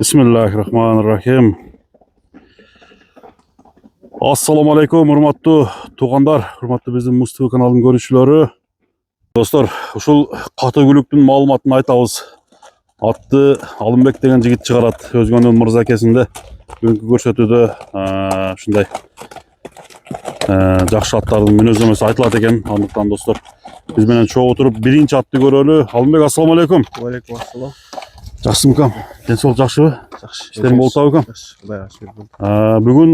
Bismillahirrahmanirrahim. Assalamu alaikum, hurmatlı tuğanдар, hurmatlı bizim Mustafa kanalının görüşçüleri. Dostlar, uşul Katı Gülüktün malumatını aytабыз. Atты Алымбек деген жигит чыгарат. Өзгөнүн мырза акесинде бүгүнкү көрсөтүүдө ушундай жакшы аттардын мүнөздөмөсү айтылат экен. Андыктан достор, биз менен чогуу туруп биринчи атты көрөлү. Алымбек, ассаламу алейкум. Алейкум ассалам. Жакшысың кам? Ден соолук жакшыбы? Жакшы. Иштериң болуп атабы кам? Кудай ашыр. Бүгүн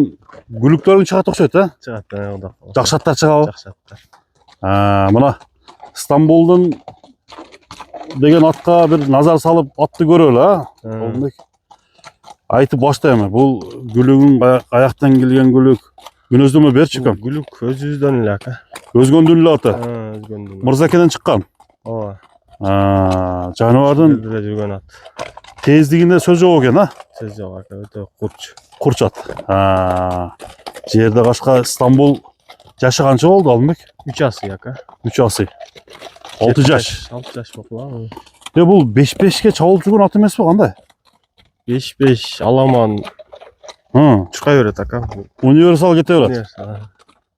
гүлүктөрүң чыгат окшойт, Чыгат да. Жакшы аттар чыгабы? Жакшы аттар. Мына Стамбулдун деген атка бир назар салып атты көрөлү, Алымбек. Айтып баштайм. Бул гүлүгүң аяктан келген гүлүк. Мүнөздөмө берчи кам? Гүлүк өзүбүздөн эле ака. Өзгөндүн эле аты. Өзгөндүн. Мырзакеден чыккан. Ооба. Жаныбардын жүргөн ат. тездигинде сөз жок экен, Сөз жок ака, өтө курч. Курч ат. Жерде кашка Стамбул жашы канча болду, Алымбек? 3 асый ака. 3 асый. 6 жаш. 6 жаш болду. Бул 5-5ке чабылып жүргөн ат эмеспи, кандай? 5-5 аламан чуркай берет ака. Универсал кете берет.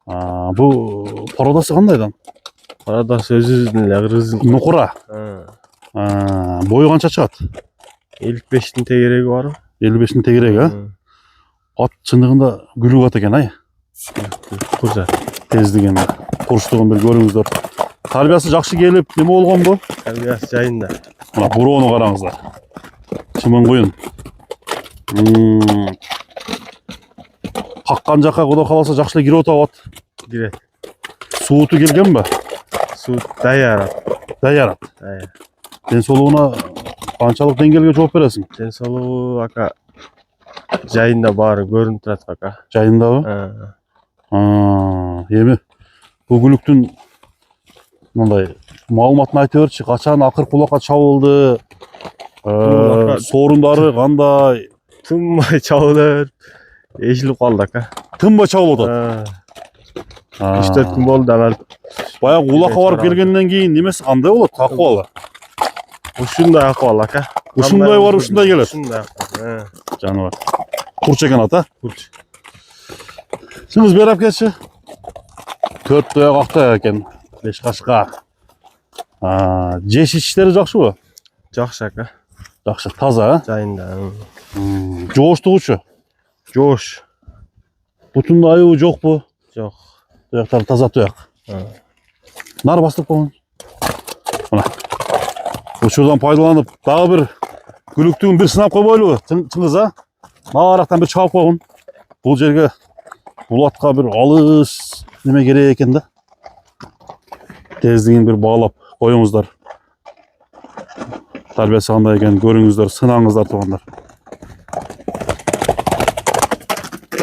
Бул пародасы кандайдан? Пародасы өзүбүздүн эле кыргыздын. Нукура. Бою канча чыгат? 55'tin тегереги бар. 55'ин тегереги, Ат чындыгында гүлүк ат экен, Курча. Тездигинде. Курчтугун бир көрүңүздөр. Тарбиясы жакшы келип, неме болгон бу? Тарбиясы жайында. Мына буроону караңыздар. Чымын куюн. Каккан жакка Кудай кааласа жакшы эле кирип атабы ат. Кирет. Сууту келгенби? Суу даяр. Даяр. Ден соолугуна канчалык деңгээлге жооп бересиң? Ден соолугу ака жайында баары көрүнүп турат ака. Жайындабы? Эми бул гүлүктүн мындай маалыматын айта берчи. Качан акыркы булакка чабылды? Соорундары кандай? Тынбай чабылып, эшилип калды ака. Тынбай чабылып атат. 3-4 күн болду анан. Баягы улакка барып келгенден кийин немеси кандай болот? Акыбалы? Ушундай акыбал ака. Ушундай барып ушундай келет. Ушундай акыбал. Жаныбар. Курч экен ат, Курч. Сиңиз берип кетчи. 4 тояк актай экен. 5 кашка. Жеш иштери жакшыбы? Жакшы ака. Жакшы, таза, Жайында. Жооштугучу? Жоош. Бутунда айыбы жокпу? Жок. Тояктар таза тояк. Нары бастырып койгон. Мына. Учурдан пайдаланып, дагы бир гүлүктүгүн бир сынап койбойлубу? Чыңгыз, Нарактан бир чабып койгон. Бул жерге бул атка бир алыс неме керек экен да. Тездигин бир баалап коюңуздар. Тарбиясы кандай экен көрүңүздөр, сынаңыздар туугандар.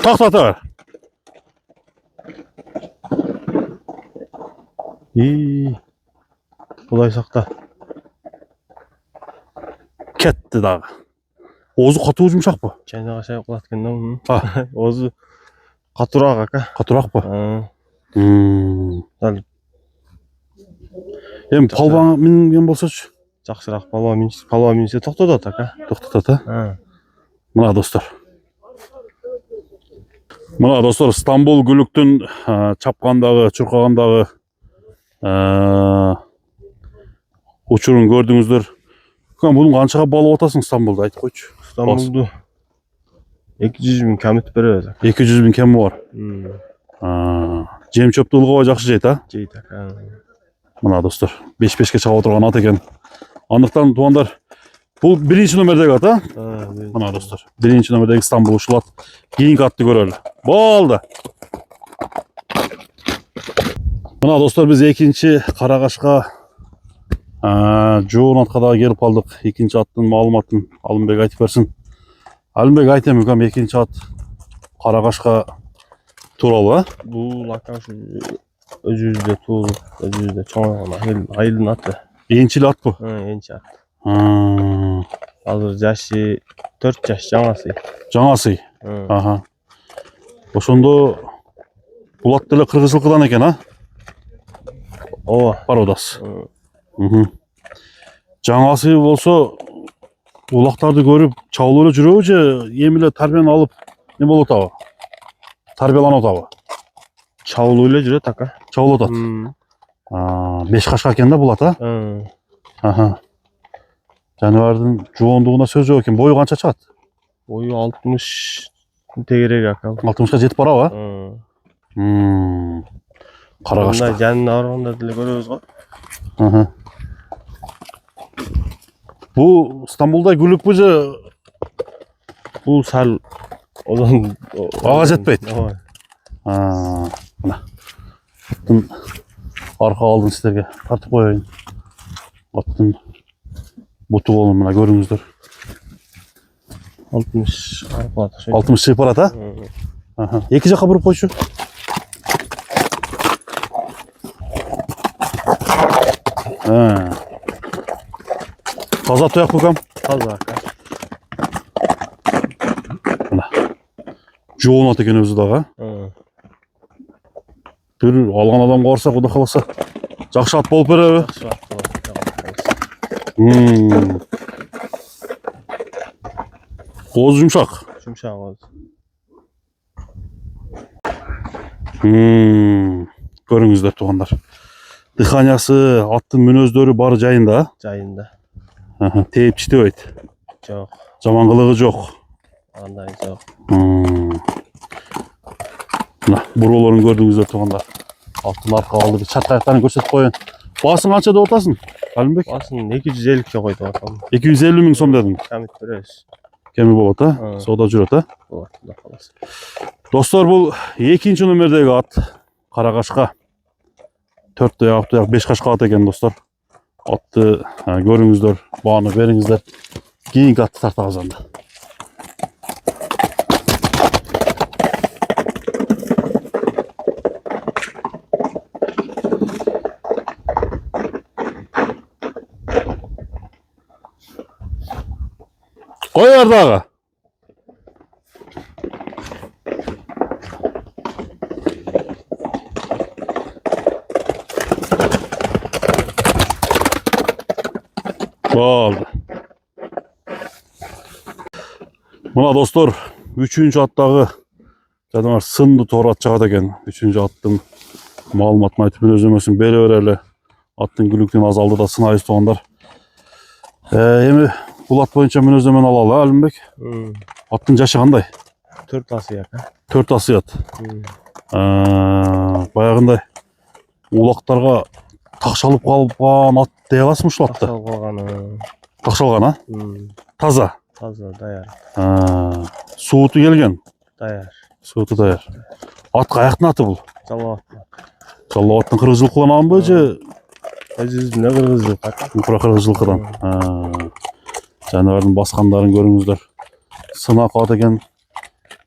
Тактата бер. Кудай сакта. Кетти дагы. Оозу катуу жумшакпы? Чайнага чай кылат экен да. Оозу катуураак ака. Катуураакпы? Эми палбаң минген болсочу? Жакшыраак палба минсе токтотот ака. Токтотот, Мына достор. Мына достор, Стамбул гүлүктүн чапкандагы, чуркагандагы учурун көрдүңүздөр. Мунун канчага балып атасың Стамбулда, айтып койчу. Стамбулду 200 000 кем өтүп беребиз. 200 000 кеми бар. Жем чөптү ылгабай жакшы жейт, Жейт ака. Мына достор, 5-5ке чабып отурган ат экен. Андыктан туугандар, бул биринчи номердеги ат, Мына достор, биринчи номердеги Стамбул ушул ат. Кийинки атты көрөлү. Болду. Мына достор, биз экинчи карагашка жоон атка дагы келип калдык. Экинчи аттын маалыматын Алымбек айтып берсин. Алымбек, айтем үкам, экинчи ат карагашка тууралуу, Бул ака ушу өзүбүздө туулуп, өзүбүздө чоңойгон айылдын аты. Энчил атпы? Энчи ат. Азыр жашы 4 жаш жаңасы. Жаңасы. Ошондо бул ат деле кыргыз жылкыдан экен, Ооба. Пародасы. Жаңасы болсо Ulaqtарды көріп, чабылып эле жүрөбү же эми эле тарбияны алып не болуп атабы? Тарбияланып атабы? Чабылып эле жүрөт ака. Чабылып атат. 5 кашка экен да бул ат, а? Аха. Жаныбардын жуондугуна сөз жок экен. Бою канча чыгат? Бою 60 тегерек ака. 60ка жетип барабы, а? Кара кашка. Жанына барганда деле көрөбүз го. Аха. Бу Стамбулда гүлүкпү же Бул сал одан ага жетпейт. Мына. Аттын арка алдын силерге тартып коеюн. Аттын буту болун мына көрүңүздөр. 60 аркалат. 60 чыгып барат, а? Аха. Эки жакка буруп койчу. Таза туяк букам. Таза ака. Мына. Жоонат экен өзү дагы. Бир алган адамга барса, кудай кааласа, жакшы ат болуп береби? Кооз жумшак. Жумшак кооз. Көрүңүздөр туугандар. Дыханиясы, аттын мүнөздөрү бары жайында. Жайында. Тээп читебейт. Жок. Жамангылыгы жок. Андай жок. Мына буроолорун көрдүңүздөр туугандар. Аттын арка алды чаткаяктарын көрсөтүп коеюн. Баасын канча деп атасың? Алимбек? Баасын 250 койдуп атам. 250 000 сом дедиң. Камит беребиз. Кеми болот, а? Соода жүрөт, а? Болот, кудай кааласа. Достор, бул экинчи номердеги ат. Кара кашка. 4 туяк, 5 кашка ат экен, достор. Атты көрүңүздөр, бааны бериңиздер. Кийинки атты тартабыз анда. Кой бар дагы. Болду. Мына достор, 3-үncü аттагы жанагы сынды тоор ат чыгат экен. 3-үncü аттын маалыматын айтып өзөмөсүн бере берели. Аттын күлүктүн азалды да сынайбыз туугандар. Эми бул ат боюнча мүнөздөмөнү алалы, Алимбек. Аттын жашы кандай? 4 асыят. 4 асыят. Баягындай улактарга такшалып калган ат дей аласың ушул атты? Такшалган, а? Таза. Таза, даяр. Сууту келген. Даяр. Сууту даяр. Ат каяктын аты бул? Жалал. Жалал аттын кыргызчылыкынан же өзүбүздүн кыргызчылык ата. Кыргызчылыкынан. Жаныбардын баскандарын көрүңүздөр. Сынак ат экен.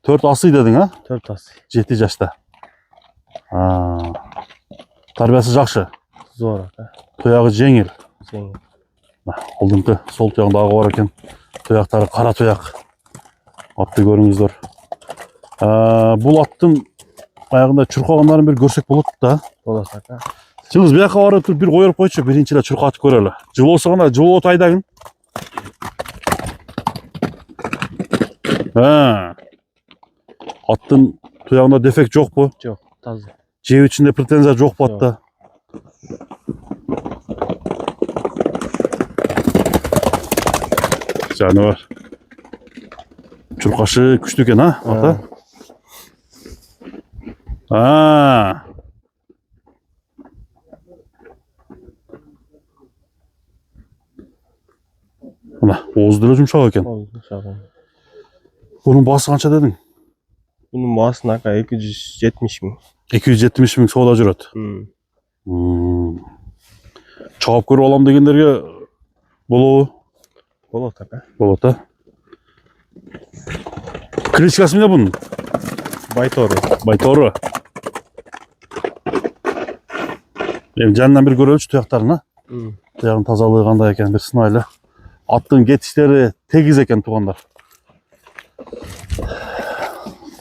4 асый дедиң, а? 4 асый. 7 жашта. Тарбиясы жакшы. Зор ата. Туягы жеңил. Жеңил. Алдыңкы сол туягында агы бар экен. Туяктары кара туяк. Атты көрүңүздөр. Бул аттын аягында чуркагандарын бир көрсөк болот да. Болот ата. Чыңгыз бияка барып туруп бир коюп койчу, биринчи эле чуркатып көрөлү. Жылуу болсо гана жылуу тайдагын. Аттын туягында дефект жокпу? Жок, таза. Жеп ичинде претензия жокпу атта? Жаныбар. Чуркашы күчтүү экен, а? Ата? Мына, ооз деле жумшак экен. Bunun bası kança dedin? Bunun basına aka 270 000. 270 000 sooda жүрөт. Чабып көрүп алам дегендерге болобу? Болот aka. Болот, а? Кличкасы эмне бунун? Байтору. Байтору. Эми жанынан бир көрөлүчү туяктарын, а? Туягын тазалыгы кандай экен бир сынайлы. Аттын кетиштери тегиз экен туугандар.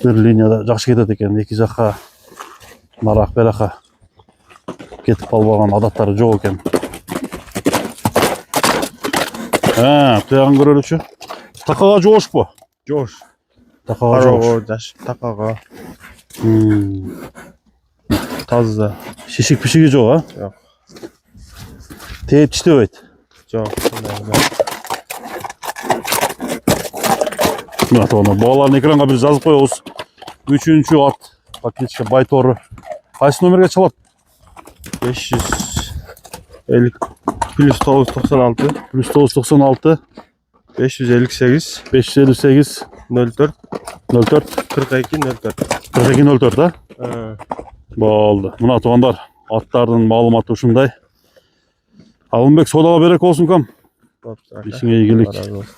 Bir liniyada жакшы кетет экен, эки жакка нарак берака кетип калбаган адаттары жок экен. Туягын көрөлүчү. Takağa coş bu. Joş. Takağa coş. Karago, daş, takaga, tazda. Şişik pişik jo ha. Yok. Teyip çite öyle. Yok. Murat onu. Bağlarını ekranga bir yazıp koyuyoruz. 3. at. Bak geçke Baytor'u. Kaç numaraya çalat? 550 plus 996 Plus 996 558 558 04 04 42 04. 42 04 ha. Ha. Oldu. Murat oğanlar atlardan malumatı uşunday. Alınbek sodağa berek olsun kam. Top zaten. İşine ilgilik. Allah razı olsun.